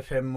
FM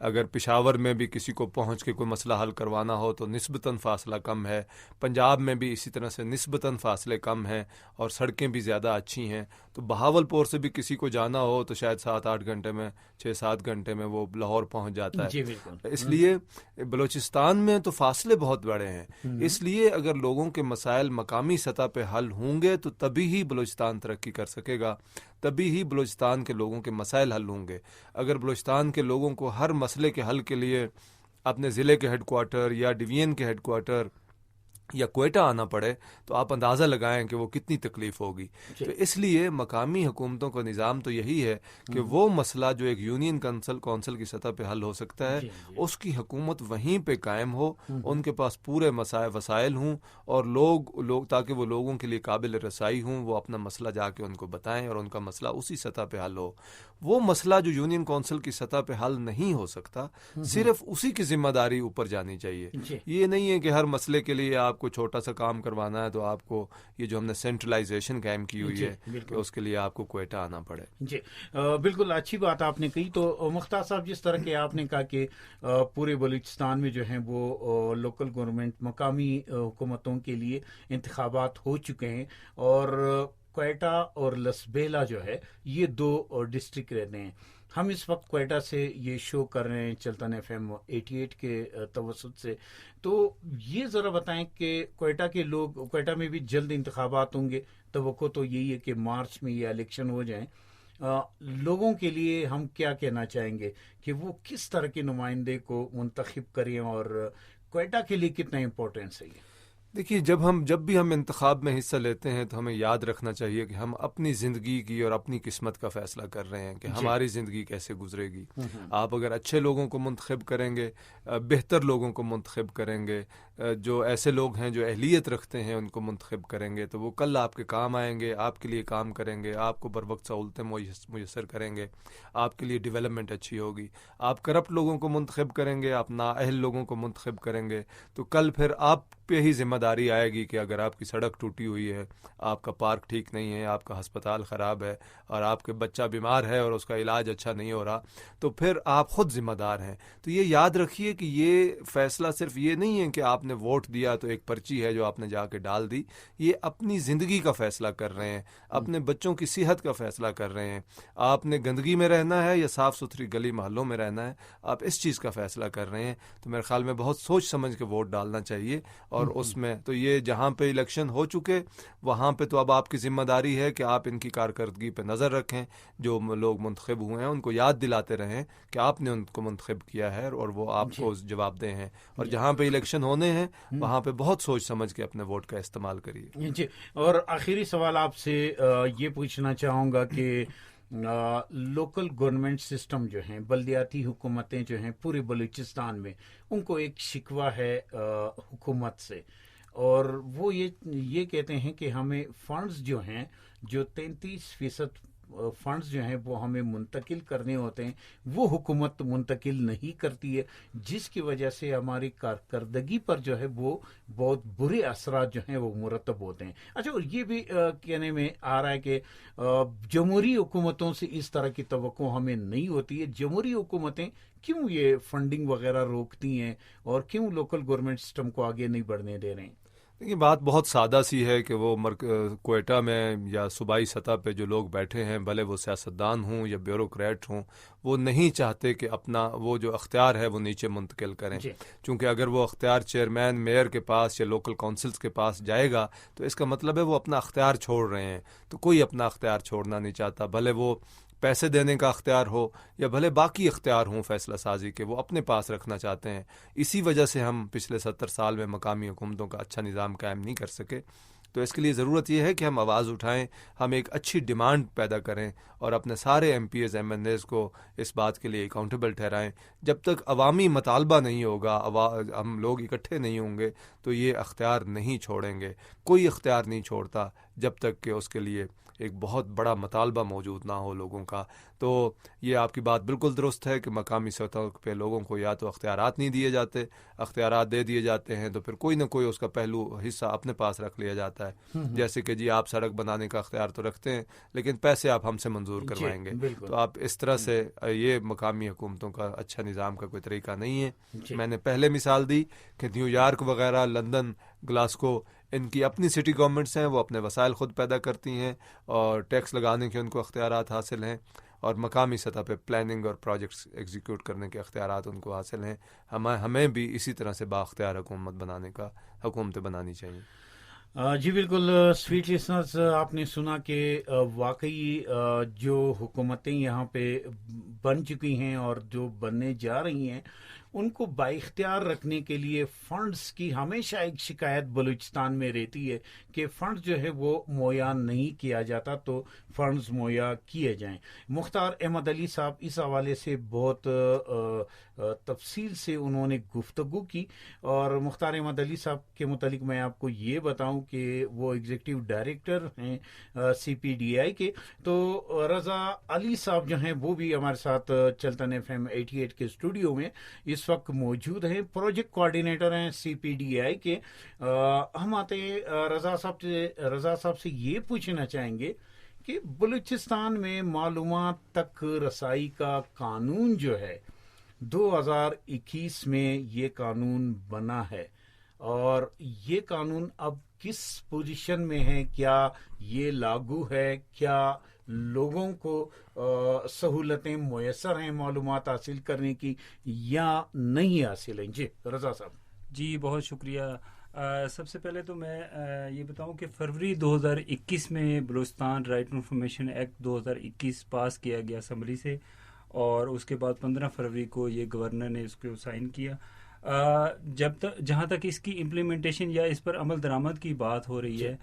اگر پشاور میں بھی کسی کو پہنچ کے کوئی مسئلہ حل کروانا ہو تو نسبتاً فاصلہ کم ہے، پنجاب میں بھی اسی طرح سے نسبتاً فاصلے کم ہیں اور سڑکیں بھی زیادہ اچھی ہیں، تو بہاولپور سے بھی کسی کو جانا ہو تو شاید 7-8 گھنٹے میں 6-7 گھنٹے میں وہ لاہور پہنچ جاتا ہے۔ جی بالکل۔ اس لیے بلوچستان میں تو فاصلے بہت بڑے ہیں، اس لیے اگر لوگوں کے مسائل مقامی سطح پہ حل ہوں گے تو تبھی ہی بلوچستان ترقی کر سکے گا، تبھی ہی بلوچستان کے لوگوں کے مسائل حل ہوں گے۔ اگر بلوچستان کے لوگوں کو ہر مسئلے کے حل کے لیے اپنے ضلع کے ہیڈ کوارٹر یا ڈویژن کے ہیڈ کوارٹر یا کوئٹہ آنا پڑے تو آپ اندازہ لگائیں کہ وہ کتنی تکلیف ہوگی۔ تو اس لیے مقامی حکومتوں کا نظام تو یہی ہے کہ وہ مسئلہ جو ایک یونین کونسل کی سطح پہ حل ہو سکتا ہے اس کی حکومت وہیں پہ قائم ہو، ان کے پاس پورے وسائل ہوں اور لوگ تاکہ وہ لوگوں کے لیے قابل رسائی ہوں، وہ اپنا مسئلہ جا کے ان کو بتائیں اور ان کا مسئلہ اسی سطح پہ حل ہو۔ وہ مسئلہ جو یونین کونسل کی سطح پہ حل نہیں ہو سکتا، صرف اسی کی ذمہ داری اوپر جانی چاہیے۔ یہ نہیں ہے کہ ہر مسئلے کے لیے آپ کو چھوٹا سا کام کروانا ہے تو آپ کو یہ جو ہم نے سینٹرلائزیشن قائم کی ہوئی ہے کہ اس کے لیے آپ کو کوئٹہ آنا پڑے۔ جی بالکل اچھی بات آپ نے کہی۔ تو مختار صاحب، جس طرح کہ آپ نے کہا کہ پورے بلوچستان میں جو ہیں وہ لوکل گورنمنٹ مقامی حکومتوں کے لیے انتخابات ہو چکے ہیں اور کوئٹہ اور لسبیلا جو ہے یہ 2 ڈسٹرکٹ رہتے ہیں۔ ہم اس وقت کوئٹہ سے یہ شو کر رہے ہیں چلتن FM 88 کے توسط سے، تو یہ ذرا بتائیں کہ کوئٹہ کے لوگ، کوئٹہ میں بھی جلد انتخابات ہوں گے، توقع تو یہی ہے کہ مارچ میں یہ الیکشن ہو جائیں، لوگوں کے لیے ہم کیا کہنا چاہیں گے کہ وہ کس طرح کے نمائندے کو منتخب کریں اور کوئٹہ کے لیے کتنا امپورٹنس ہے یہ؟ دیکھیے، جب بھی ہم انتخاب میں حصہ لیتے ہیں تو ہمیں یاد رکھنا چاہیے کہ ہم اپنی زندگی کی اور اپنی قسمت کا فیصلہ کر رہے ہیں کہ ہماری زندگی کیسے گزرے گی۔ آپ اگر اچھے لوگوں کو منتخب کریں گے، بہتر لوگوں کو منتخب کریں گے، جو ایسے لوگ ہیں جو اہلیت رکھتے ہیں ان کو منتخب کریں گے تو وہ کل آپ کے کام آئیں گے، آپ کے لیے کام کریں گے، آپ کو بر وقت سہولتیں میسر کریں گے، آپ کے لیے ڈیولپمنٹ اچھی ہوگی۔ آپ کرپٹ لوگوں کو منتخب کریں گے، آپ نااہل لوگوں کو منتخب کریں گے تو کل پھر آپ پہ ہی ذمہ داری آئے گی کہ اگر آپ کی سڑک ٹوٹی ہوئی ہے، آپ کا پارک ٹھیک نہیں ہے، آپ کا ہسپتال خراب ہے اور آپ کے بچہ بیمار ہے اور اس کا علاج اچھا نہیں ہو رہا تو پھر آپ خود ذمہ دار ہیں۔ تو یہ یاد رکھیے کہ یہ فیصلہ صرف یہ نہیں ہے کہ آپ نے ووٹ دیا تو ایک پرچی ہے جو آپ نے جا کے ڈال دی، یہ اپنی زندگی کا فیصلہ کر رہے ہیں، اپنے بچوں کی صحت کا فیصلہ کر رہے ہیں۔ آپ نے گندگی میں رہنا ہے یا صاف ستھری گلی محلوں میں رہنا ہے، آپ اس چیز کا فیصلہ کر رہے ہیں۔ تو میرے خیال میں بہت سوچ سمجھ کے ووٹ ڈالنا چاہیے، اور اس میں تو یہ جہاں پہ الیکشن ہو چکے وہاں پہ تو اب آپ کی ذمہ داری ہے کہ آپ ان کی کارکردگی پہ نظر رکھیں، جو لوگ منتخب ہوئے ہیں ان کو یاد دلاتے رہیں کہ آپ نے ان کو منتخب کیا ہے اور وہ آپ کو جواب دہ ہیں، اور جہاں پہ الیکشن ہونے ہیں وہاں پہ بہت سوچ سمجھ کے اپنے ووٹ کا استعمال کریے۔ جی، اور آخری سوال آپ سے یہ پوچھنا چاہوں گا کہ لوکل گورنمنٹ سسٹم جو ہیں، بلدیاتی حکومتیں جو ہیں پورے بلوچستان میں، ان کو ایک شکوہ ہے حکومت سے، اور وہ یہ کہتے ہیں کہ ہمیں فنڈز جو ہیں، جو 33% فنڈز جو ہیں وہ ہمیں منتقل کرنے ہوتے ہیں، وہ حکومت منتقل نہیں کرتی ہے، جس کی وجہ سے ہماری کارکردگی پر جو ہے وہ بہت برے اثرات جو ہیں وہ مرتب ہوتے ہیں۔ اچھا، اور یہ بھی کہنے میں آ رہا ہے کہ جمہوری حکومتوں سے اس طرح کی توقع ہمیں نہیں ہوتی ہے۔ جمہوری حکومتیں کیوں یہ فنڈنگ وغیرہ روکتی ہیں اور کیوں لوکل گورنمنٹ سسٹم کو آگے نہیں بڑھنے دے رہے ہیں؟ دیکھیے، بات بہت سادہ سی ہے کہ وہ کوئٹہ میں یا صوبائی سطح پہ جو لوگ بیٹھے ہیں، بھلے وہ سیاستدان ہوں یا بیوروکریٹ ہوں، وہ نہیں چاہتے کہ اپنا وہ جو اختیار ہے وہ نیچے منتقل کریں، چونکہ اگر وہ اختیار چیئرمین میئر کے پاس یا لوکل کونسلز کے پاس جائے گا تو اس کا مطلب ہے وہ اپنا اختیار چھوڑ رہے ہیں۔ تو کوئی اپنا اختیار چھوڑنا نہیں چاہتا، بھلے وہ پیسے دینے کا اختیار ہو یا بھلے باقی اختیار ہوں فیصلہ سازی کے، وہ اپنے پاس رکھنا چاہتے ہیں۔ اسی وجہ سے ہم پچھلے 70 سال میں مقامی حکومتوں کا اچھا نظام قائم نہیں کر سکے۔ تو اس کے لیے ضرورت یہ ہے کہ ہم آواز اٹھائیں، ہم ایک اچھی ڈیمانڈ پیدا کریں اور اپنے سارے M P As M N As کو اس بات کے لیے اکاؤنٹیبل ٹھہرائیں۔ جب تک عوامی مطالبہ نہیں ہوگا، ہم لوگ اکٹھے نہیں ہوں گے تو یہ اختیار نہیں چھوڑیں گے۔ کوئی اختیار نہیں چھوڑتا، جب تک کہ اس کے لیے ایک بہت بڑا مطالبہ موجود نہ ہو لوگوں کا. تو یہ آپ کی بات بالکل درست ہے کہ مقامی سطح پہ لوگوں کو یا تو اختیارات نہیں دیے جاتے، اختیارات دے دیے جاتے ہیں تو پھر کوئی نہ کوئی اس کا پہلو حصہ اپنے پاس رکھ لیا جاتا ہے. جیسے کہ جی آپ سڑک بنانے کا اختیار تو رکھتے ہیں لیکن پیسے آپ ہم سے منظور کروائیں گے. تو آپ اس طرح سے یہ مقامی حکومتوں کا اچھا نظام کا کوئی طریقہ نہیں ہے. میں نے پہلے مثال دی کہ نیو یارک وغیرہ، لندن، گلاسکو، ان کی اپنی سٹی گورنمنٹس ہیں، وہ اپنے وسائل خود پیدا کرتی ہیں اور ٹیکس لگانے کے ان کو اختیارات حاصل ہیں، اور مقامی سطح پہ پلاننگ اور پروجیکٹس ایگزیکیوٹ کرنے کے اختیارات ان کو حاصل ہیں. ہمیں بھی اسی طرح سے بااختیار حکومتیں بنانی چاہیے. جی بالکل. سویٹ لسنرز، آپ نے سنا کہ واقعی جو حکومتیں یہاں پہ بن چکی ہیں اور جو بننے جا رہی ہیں ان کو بااختیار رکھنے کے لیے فنڈز کی ہمیشہ ایک شکایت بلوچستان میں رہتی ہے کہ فنڈز جو ہے وہ مہیا نہیں کیا جاتا، تو فنڈز مہیا کیے جائیں. مختار احمد علی صاحب اس حوالے سے بہت تفصیل سے انہوں نے گفتگو کی، اور مختار احمد علی صاحب کے متعلق میں آپ کو یہ بتاؤں کہ وہ ایگزیکٹو ڈائریکٹر ہیں سی پی ڈی آئی کے. تو رضا علی صاحب جو ہیں وہ بھی ہمارے ساتھ چلتن ایف ایم 88 کے اسٹوڈیو میں اس وقت موجود ہیں، پروجیکٹ کوآرڈینیٹر ہیں سی پی ڈی آئی کے. ہم آتے ہیں رضا صاحب سے یہ پوچھنا چاہیں گے کہ بلوچستان میں معلومات تک رسائی کا قانون جو ہے 2021 میں یہ قانون بنا ہے، اور یہ قانون اب کس پوزیشن میں ہے؟ کیا یہ لاگو ہے؟ کیا لوگوں کو سہولتیں میسر ہیں معلومات حاصل کرنے کی یا نہیں حاصل ہیں؟ جی رضا صاحب. جی بہت شکریہ. سب سے پہلے تو میں یہ بتاؤں کہ فروری 2021 میں Balochistan right to information act 2021 pass کیا گیا اسمبلی سے، اور اس کے بعد 15 فروری کو یہ گورنر نے اس کو سائن کیا. جہاں تک اس کی امپلیمنٹیشن یا اس پر عمل درآمد کی بات ہو رہی ہے،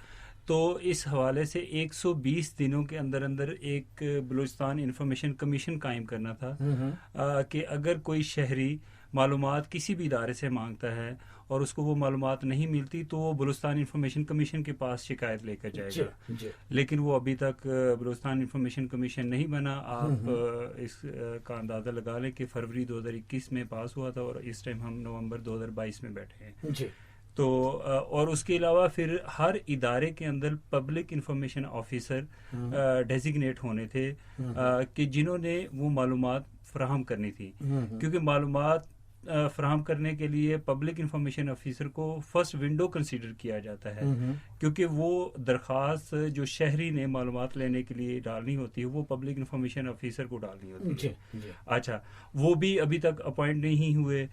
تو اس حوالے سے 120 دنوں کے اندر ایک بلوچستان انفارمیشن کمیشن قائم کرنا تھا کہ اگر کوئی شہری معلومات کسی بھی ادارے سے مانگتا ہے اور اس کو وہ معلومات نہیں ملتی تو وہ بلوچستان انفارمیشن کمیشن کے پاس شکایت لے کر جائے گا. لیکن وہ ابھی تک بلوچستان انفارمیشن کمیشن نہیں بنا. آپ اس کا اندازہ لگا لیں کہ فروری 2021 میں پاس ہوا تھا اور اس ٹائم ہم نومبر 2022 میں بیٹھے ہیں. تو اور اس کے علاوہ پھر ہر ادارے کے اندر پبلک انفارمیشن آفیسر ڈیزیگنیٹ ہونے تھے کہ جنہوں نے وہ معلومات فراہم کرنی تھی، کیونکہ معلومات فراہم کرنے کے لیے پبلک انفارمیشن آفیسر کو فرسٹ ونڈو کنسیڈر کیا جاتا ہے، کیونکہ وہ درخواست جو شہری نے معلومات لینے کے لیے ڈالنی ہوتی ہے وہ پبلک انفارمیشن آفیسر کو ڈالنی ہوتی ہے. اچھا، وہ بھی ابھی تک اپوائنٹ نہیں ہوئے.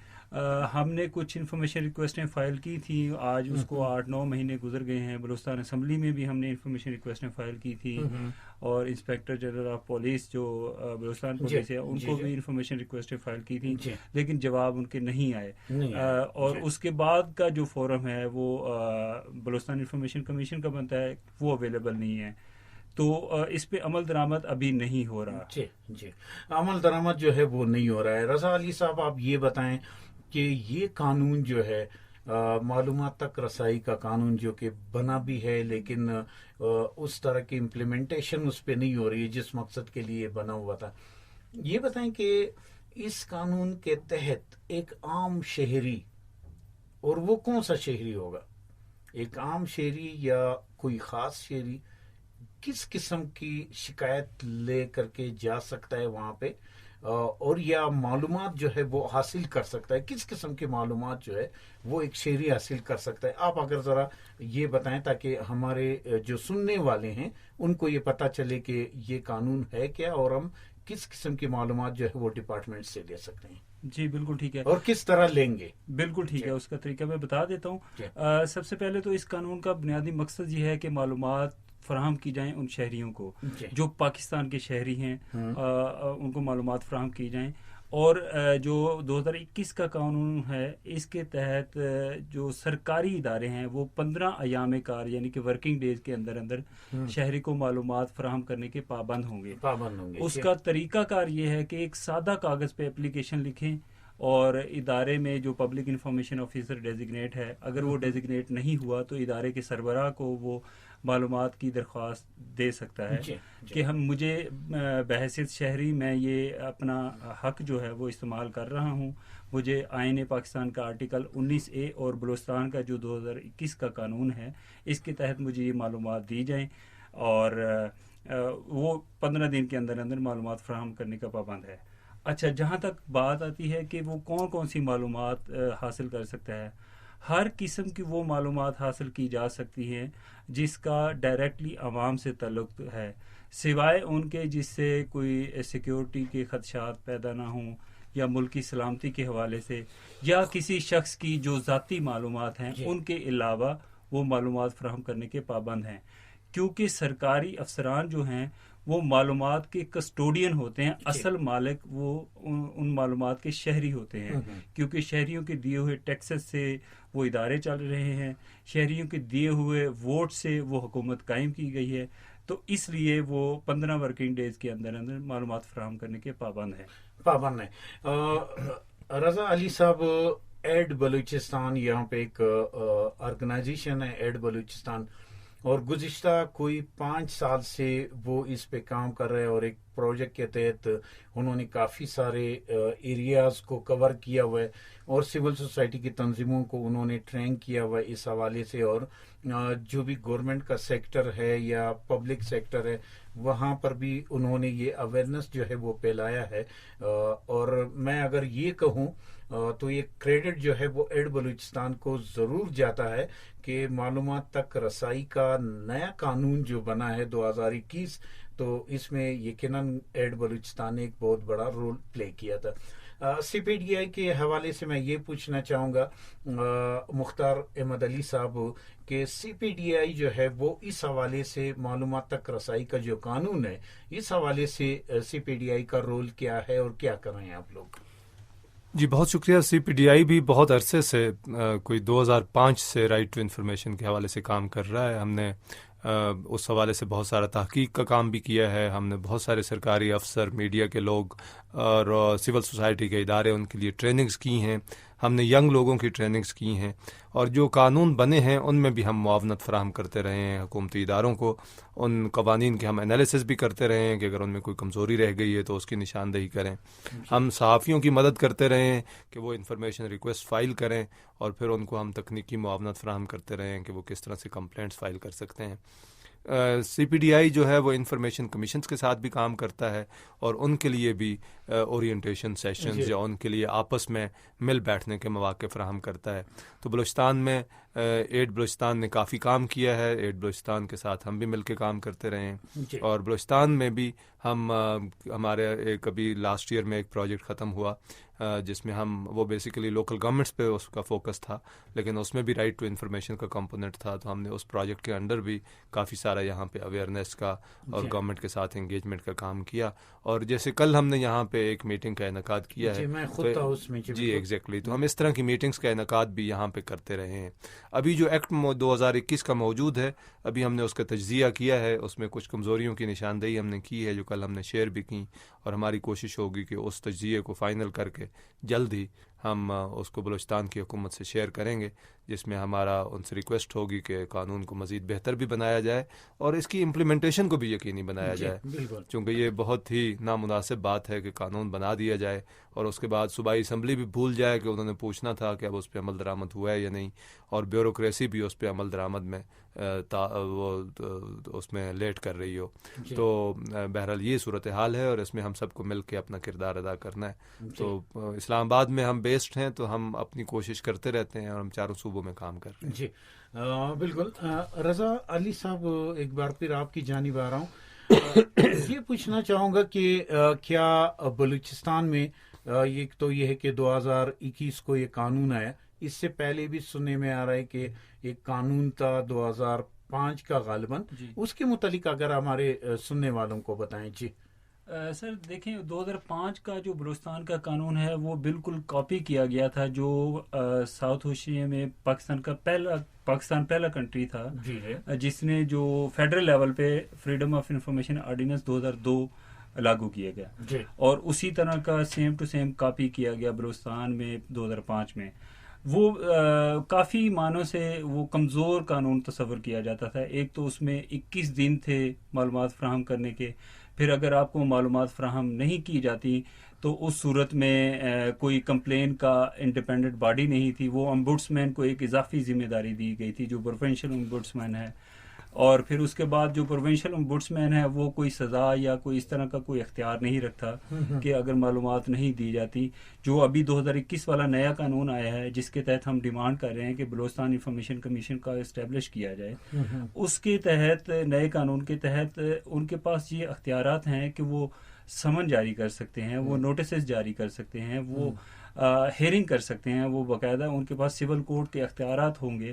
ہم نے کچھ انفارمیشن ریکویسٹیں فائل کی تھی، آج اس کو 8-9 مہینے گزر گئے ہیں. بلوچستان اسمبلی میں بھی ہم نے انفارمیشن ریکویسٹیں فائل کی تھی، اور انسپیکٹر جنرل آف پولیس جو بلوچستان پولیس ہے ان کو بھی انفارمیشن ریکویسٹیں فائل کی تھی، لیکن جواب ان کے نہیں آئے. اور اس کے بعد کا جو فورم ہے وہ بلوچستان انفارمیشن کمیشن کا بنتا ہے، وہ اویلیبل نہیں ہے. تو اس پہ عمل درآمد ابھی نہیں ہو رہا. جی عمل درآمد جو ہے وہ نہیں ہو رہا ہے. رضا علی صاحب، آپ یہ بتائیں کہ یہ قانون جو ہے معلومات تک رسائی کا قانون جو کہ بنا بھی ہے لیکن اس طرح کی امپلیمنٹیشن اس پہ نہیں ہو رہی ہے جس مقصد کے لیے بنا ہوا تھا. یہ بتائیں کہ اس قانون کے تحت ایک عام شہری، اور وہ کون سا شہری ہوگا، ایک عام شہری یا کوئی خاص شہری، کس قسم کی شکایت لے کر کے جا سکتا ہے وہاں پہ، اور یا معلومات جو ہے وہ حاصل کر سکتا ہے؟ کس قسم کی معلومات جو ہے وہ ایک شہری حاصل کر سکتا ہے؟ آپ اگر ذرا یہ بتائیں تاکہ ہمارے جو سننے والے ہیں ان کو یہ پتہ چلے کہ یہ قانون ہے کیا، اور ہم کس قسم کی معلومات جو ہے وہ ڈپارٹمنٹ سے لے سکتے ہیں. جی بالکل ٹھیک ہے. اور کس طرح لیں گے؟ بالکل ٹھیک ہے، اس کا طریقہ میں بتا دیتا ہوں. سب سے پہلے تو اس قانون کا بنیادی مقصد یہ ہے کہ معلومات فراہم کی جائیں ان شہریوں کو جو پاکستان کے شہری ہیں، ان کو معلومات فراہم کی جائیں. اور جو 2021 کا قانون ہے اس کے تحت جو سرکاری ادارے ہیں وہ 15 ایام کار یعنی کہ ورکنگ ڈیز کے اندر شہری کو معلومات فراہم کرنے کے پابند ہوں گے. اس کا طریقہ کار یہ ہے کہ ایک سادہ کاغذ پہ اپلیکیشن لکھیں، اور ادارے میں جو پبلک انفارمیشن آفیسر ڈیزیگنیٹ ہے، اگر وہ ڈیزیگنیٹ نہیں ہوا تو ادارے کے سربراہ کو وہ معلومات کی درخواست دے سکتا ہے جی کہ ہم مجھے بحیثیت شہری میں یہ اپنا حق جو ہے وہ استعمال کر رہا ہوں، مجھے آئین پاکستان کا آرٹیکل 19A اور بلوچستان کا جو 2021 کا قانون ہے اس کے تحت مجھے یہ معلومات دی جائیں، اور وہ 15 دن کے اندر اندر معلومات فراہم کرنے کا پابند ہے۔ اچھا، جہاں تک بات آتی ہے کہ وہ کون کون سی معلومات حاصل کر سکتا ہے، ہر قسم کی وہ معلومات حاصل کی جا سکتی ہیں جس کا ڈائریکٹلی عوام سے تعلق ہے، سوائے ان کے جس سے کوئی سیکیورٹی کے خدشات پیدا نہ ہوں یا ملکی سلامتی کے حوالے سے یا کسی شخص کی جو ذاتی معلومات ہیں ان کے علاوہ وہ معلومات فراہم کرنے کے پابند ہیں، کیونکہ سرکاری افسران جو ہیں وہ معلومات کے کسٹوڈین ہوتے ہیں، اصل مالک وہ ان معلومات کے شہری ہوتے ہیں، کیونکہ شہریوں کے دیے ہوئے ٹیکسز سے وہ ادارے چل رہے ہیں، شہریوں کے دیے ہوئے ووٹ سے وہ حکومت قائم کی گئی ہے، تو اس لیے وہ 15 ورکنگ ڈیز کے اندر اندر معلومات فراہم کرنے کے پابند ہیں۔ رضا علی صاحب، ایڈ بلوچستان یہاں پہ ایک آرگنائزیشن ہے ایڈ بلوچستان، اور گزشتہ کوئی 5 سال سے وہ اس پہ کام کر رہے ہیں، اور ایک پروجیکٹ کے تحت انہوں نے کافی سارے ایریاز کو کور کیا ہوا ہے، اور سول سوسائٹی کی تنظیموں کو انہوں نے ٹرین کیا ہوا ہے اس حوالے سے، اور جو بھی گورنمنٹ کا سیکٹر ہے یا پبلک سیکٹر ہے وہاں پر بھی انہوں نے یہ اویئرنیس جو ہے وہ پھیلایا ہے، اور میں اگر یہ کہوں تو یہ کریڈٹ جو ہے وہ ایڈ بلوچستان کو ضرور جاتا ہے کہ معلومات تک رسائی کا نیا قانون جو بنا ہے 2021، تو اس میں یقیناً ایڈ بلوچستان نے ایک بہت بڑا رول پلے کیا تھا۔ سی پی ڈی آئی کے حوالے سے میں یہ پوچھنا چاہوں گا مختار احمد علی صاحب کہ سی پی ڈی آئی جو ہے وہ اس حوالے سے معلومات تک رسائی کا جو قانون ہے اس حوالے سے سی پی ڈی آئی کا رول کیا ہے اور کیا کر رہے ہیں آپ لوگ؟ جی بہت شکریہ۔ سی پی ڈی آئی بھی بہت عرصے سے کوئی 2005 سے رائٹ ٹو انفارمیشن کے حوالے سے کام کر رہا ہے۔ ہم نے اس حوالے سے بہت سارا تحقیق کا کام بھی کیا ہے، ہم نے بہت سارے سرکاری افسر، میڈیا کے لوگ اور سول سوسائٹی کے ادارے ان کے لیے ٹریننگز کی ہیں، ہم نے ینگ لوگوں کی ٹریننگز کی ہیں، اور جو قانون بنے ہیں ان میں بھی ہم معاونت فراہم کرتے رہے ہیں حکومتی اداروں کو، ان قوانین کے ہم انالیسس بھی کرتے رہے ہیں کہ اگر ان میں کوئی کمزوری رہ گئی ہے تو اس کی نشاندہی کریں۔ ہم صحافیوں کی مدد کرتے رہے ہیں کہ وہ انفارمیشن ریکویسٹ فائل کریں، اور پھر ان کو ہم تکنیکی معاونت فراہم کرتے رہے ہیں کہ وہ کس طرح سے کمپلینٹس فائل کر سکتے ہیں۔ سی پی ڈی آئی جو ہے وہ انفارمیشن کمیشنز کے ساتھ بھی کام کرتا ہے، اور ان کے لیے بھی اورینٹیشن سیشنز یا ان کے لیے آپس میں مل بیٹھنے کے مواقع فراہم کرتا ہے۔ تو بلوچستان میں ایڈ بلوچستان نے کافی کام کیا ہے، ایڈ بلوچستان کے ساتھ ہم بھی مل کے کام کرتے رہے ہیں، اور بلوچستان میں بھی ہم ہمارے ایک ابھی لاسٹ ایئر میں ایک پروجیکٹ ختم ہوا جس میں ہم وہ بیسیکلی لوکل گورنمنٹس پہ اس کا فوکس تھا، لیکن اس میں بھی رائٹ ٹو انفارمیشن کا کمپوننٹ تھا، تو ہم نے اس پروجیکٹ کے انڈر بھی کافی سارا یہاں پہ اویئرنیس کا اور گورنمنٹ کے ساتھ انگیجمنٹ کا کام کیا۔ اور جیسے کل ہم نے یہاں پہ ایک میٹنگ کا انعقاد کیا ہے، میں خود تھا اس میں، جی ایگزیکٹلی، تو ہم اس طرح کی میٹنگز کا انعقاد بھی یہاں پہ کرتے رہے ہیں۔ ابھی جو ایکٹ 2021 کا موجود ہے، ابھی ہم نے اس کا تجزیہ کیا ہے، اس میں کچھ کمزوریوں کی نشاندہی ہم نے کی ہے جو کل ہم نے شیئر بھی کی، اور ہماری کوشش ہوگی کہ اس تجزیے کو فائنل کر کے جلد ہی ہم اس کو بلوچستان کی حکومت سے شیئر کریں گے، جس میں ہمارا ان سے ریکویسٹ ہوگی کہ قانون کو مزید بہتر بھی بنایا جائے اور اس کی امپلیمنٹیشن کو بھی یقینی بنایا جائے، چونکہ یہ بہت ہی نامناسب بات ہے کہ قانون بنا دیا جائے اور اس کے بعد صوبائی اسمبلی بھی بھول جائے کہ انہوں نے پوچھنا تھا کہ اب اس پہ عمل درآمد ہوا ہے یا نہیں، اور بیوروکریسی بھی اس پہ عمل درآمد میں وہ اس میں لیٹ کر رہی ہو۔ تو بہرحال یہ صورتحال ہے، اور اس میں ہم سب کو مل کے اپنا کردار ادا کرنا ہے۔ تو اسلام آباد میں ہم بیسڈ ہیں، تو ہم اپنی کوشش کرتے رہتے ہیں اور ہم چاروں صوبوں میں کام کر رہے ہیں۔ جی بالکل۔ رضا علی صاحب، ایک بار پھر آپ کی جانب آ رہا ہوں، یہ پوچھنا چاہوں گا کہ کیا بلوچستان میں ایک تو یہ ہے کہ 2021 کو یہ قانون آیا، اس سے پہلے بھی سننے میں آ رہا ہے کہ ایک قانون تھا 2005 کا غالباً، اس کے متعلق اگر ہمارے سننے والوں کو بتائیں۔ جی سر دیکھیں، 2005 کا جو بلوچستان کا قانون ہے وہ بالکل کاپی کیا گیا تھا جو ساؤتھ ایشیا میں پاکستان پہلا کنٹری تھا جس نے جو فیڈرل لیول پہ فریڈم آف انفارمیشن آرڈیننس 2002 لاگو کیا گیا، اور اسی طرح کا سیم ٹو سیم کاپی کیا گیا بلوچستان میں 2005 میں۔ وہ کافی معنوں سے وہ کمزور قانون تصور کیا جاتا تھا. ایک تو اس میں 21 دن تھے معلومات فراہم کرنے کے. پھر اگر آپ کو معلومات فراہم نہیں کی جاتی تو اس صورت میں کوئی کمپلین کا انڈیپینڈنٹ باڈی نہیں تھی. وہ امبوڈسمین کو ایک اضافی ذمہ داری دی گئی تھی جو پروونشل امبوڈسمین ہے. اور پھر اس کے بعد جو پروونشل امبوڈسمین ہے وہ کوئی سزا یا کوئی اس طرح کا کوئی اختیار نہیں رکھتا کہ اگر معلومات نہیں دی جاتی. جو ابھی 2021 والا نیا قانون آیا ہے جس کے تحت ہم ڈیمانڈ کر رہے ہیں کہ بلوچستان انفارمیشن کمیشن کا اسٹیبلش کیا جائے, اس کے تحت, نئے قانون کے تحت ان کے پاس یہ اختیارات ہیں کہ وہ سمن جاری کر سکتے ہیں, وہ نوٹسز جاری کر سکتے ہیں, وہ ہیئرنگ کر سکتے ہیں, وہ باقاعدہ ان کے پاس سول کوڈ کے اختیارات ہوں گے.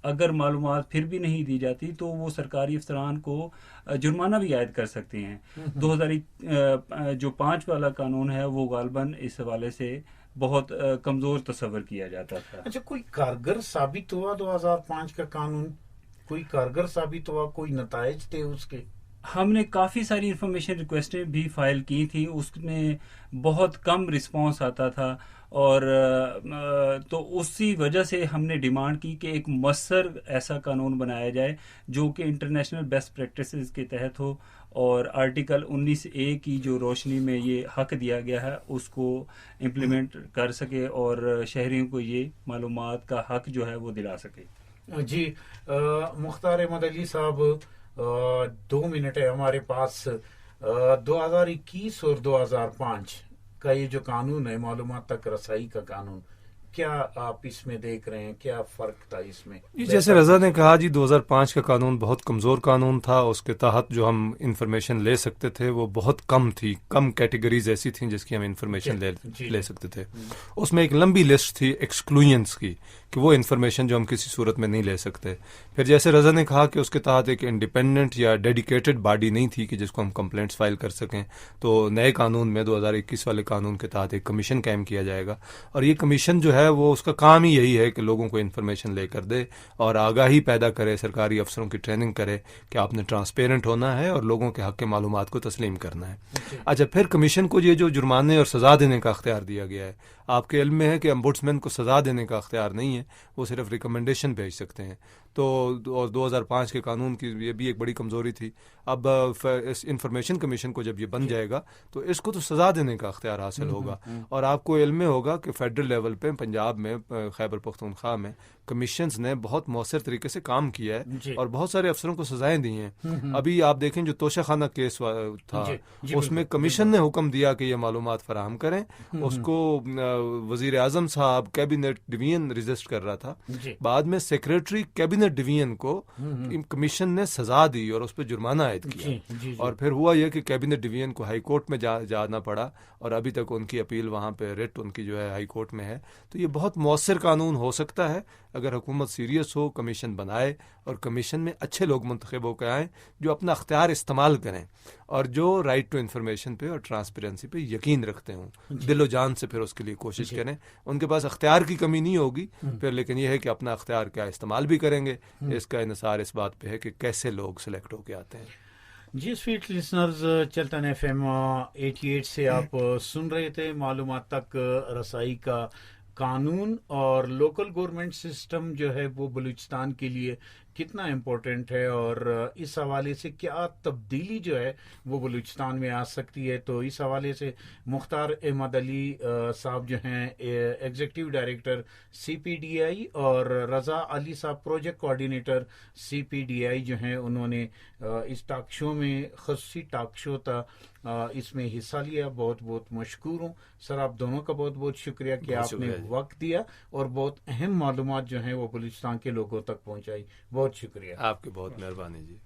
اگر معلومات پھر بھی نہیں دی جاتی تو وہ سرکاری افسران کو جرمانہ بھی عائد کر سکتے ہیں. 2005 والا قانون ہے وہ غالباً اس حوالے سے بہت کمزور تصور کیا جاتا تھا. اچھا, کوئی کارگر ثابت ہوا 2005 کا قانون؟ کوئی کارگر ثابت ہوا؟ کوئی نتائج تھے اس کے؟ ہم نے کافی ساری انفارمیشن ریکویسٹیں بھی فائل کی تھی, اس میں بہت کم رسپانس آتا تھا. اور تو اسی وجہ سے ہم نے ڈیمانڈ کی کہ ایک مؤثر ایسا قانون بنایا جائے جو کہ انٹرنیشنل بیسٹ پریکٹسز کے تحت ہو اور آرٹیکل 19A کی جو روشنی میں یہ حق دیا گیا ہے اس کو امپلیمنٹ کر سکے اور شہریوں کو یہ معلومات کا حق جو ہے وہ دلا سکے. جی, مختار احمد علی صاحب, 2 منٹ ہے ہمارے پاس. 2021 اور 2005 کا یہ جو قانون ہے معلومات تک رسائی کا قانون, کیا آپ اس میں دیکھ رہے ہیں, کیا فرق تھا اس میں؟ جی, جیسے رضا نے کہا, جی 2005 کا قانون بہت کمزور قانون تھا. اس کے تحت جو ہم انفارمیشن لے سکتے تھے وہ بہت کم تھی. کم کیٹیگریز ایسی تھیں جس کی ہم انفارمیشن لے سکتے تھے. اس میں ایک لمبی لسٹ تھی ایکسکلوژنس کی کہ وہ انفارمیشن جو ہم کسی صورت میں نہیں لے سکتے. پھر جیسے رضا نے کہا کہ اس کے تحت ایک انڈیپینڈنٹ یا ڈیڈیکیٹڈ باڈی نہیں تھی کہ جس کو ہم کمپلینٹس فائل کر سکیں. تو نئے قانون میں 2021 والے قانون کے تحت ایک کمیشن قائم کیا جائے گا, اور یہ کمیشن جو ہے وہ اس کا کام ہی یہی ہے کہ لوگوں کو انفارمیشن لے کر دے اور آگاہی پیدا کرے, سرکاری افسروں کی ٹریننگ کرے کہ آپ نے ٹرانسپیرنٹ ہونا ہے اور لوگوں کے حق کے معلومات کو تسلیم کرنا ہے. اچھا, پھر کمیشن کو یہ جو جرمانے اور سزا دینے کا اختیار دیا گیا ہے, آپ کے علم میں ہے کہ امبوڈسمین کو سزا دینے کا اختیار نہیں ہے, وہ صرف ریکمنڈیشن بھیج سکتے ہیں. تو 2005 کے قانون کی یہ بھی ایک بڑی کمزوری تھی. اب اس انفارمیشن کمیشن کو جب یہ بن جائے گا تو اس کو تو سزا دینے کا اختیار حاصل ہوگا. اور آپ کو علم میں ہوگا کہ فیڈرل لیول پہ پنجاب میں, خیبر پختونخوا میں کمیشنز نے بہت مؤثر طریقے سے کام کیا ہے اور بہت سارے افسروں کو سزائیں دی ہیں. ابھی آپ دیکھیں جو توشہ خانہ کیس تھا اس میں کمیشن نے حکم دیا کہ یہ معلومات فراہم کریں. اس کو وزیر اعظم صاحب کیبنٹ ڈویژن رجسٹ کر رہا تھا, بعد میں سیکریٹری کیبنٹ ڈویژن کو کمیشن نے سزا دی اور اس پہ جرمانہ عائد کیا. اور پھر ہوا یہ کہ کیبنٹ ڈویژن کو ہائی کورٹ میں جانا پڑا اور ابھی تک ان کی اپیل وہاں پہ ریٹ ان کی جو ہے ہائی کورٹ میں ہے. تو یہ بہت مؤثر قانون ہو سکتا ہے اگر حکومت سیریس ہو, کمیشن بنائے اور کمیشن میں اچھے لوگ منتخب ہو کے آئیں جو اپنا اختیار استعمال کریں اور جو رائٹ ٹو انفارمیشن پہ اور ٹرانسپیرنسی پہ یقین رکھتے ہوں, دل و جان سے پھر اس کے لیے کوشش کریں. ان کے پاس اختیار کی کمی نہیں ہوگی پھر, لیکن یہ ہے کہ اپنا اختیار کیا استعمال بھی کریں گے. اس کا انحصار اس بات پہ ہے کہ کیسے لوگ سلیکٹ ہو کے آتے ہیں. جی, sweet listeners, Chiltan F M 88 سے آپ سن رہے تھے معلومات تک رسائی کا قانون اور لوکل گورنمنٹ سسٹم جو ہے وہ بلوچستان کے لیے کتنا امپورٹنٹ ہے اور اس حوالے سے کیا تبدیلی جو ہے وہ بلوچستان میں آ سکتی ہے. تو اس حوالے سے مختار احمد علی صاحب جو ہیں ایگزیکٹو ڈائریکٹر CPDI اور رضا علی صاحب پروجیکٹ کوآرڈینیٹر CPDI جو ہیں انہوں نے اس ٹاک شو میں, خصوصی ٹاک شو تھا, اس میں حصہ لیا. بہت بہت مشکور ہوں سر, آپ دونوں کا بہت بہت شکریہ کہ آپ نے وقت دیا اور بہت اہم معلومات جو ہیں وہ بلوچستان کے لوگوں تک پہنچائی. بہت شکریہ. آپ کی بہت مہربانی جی.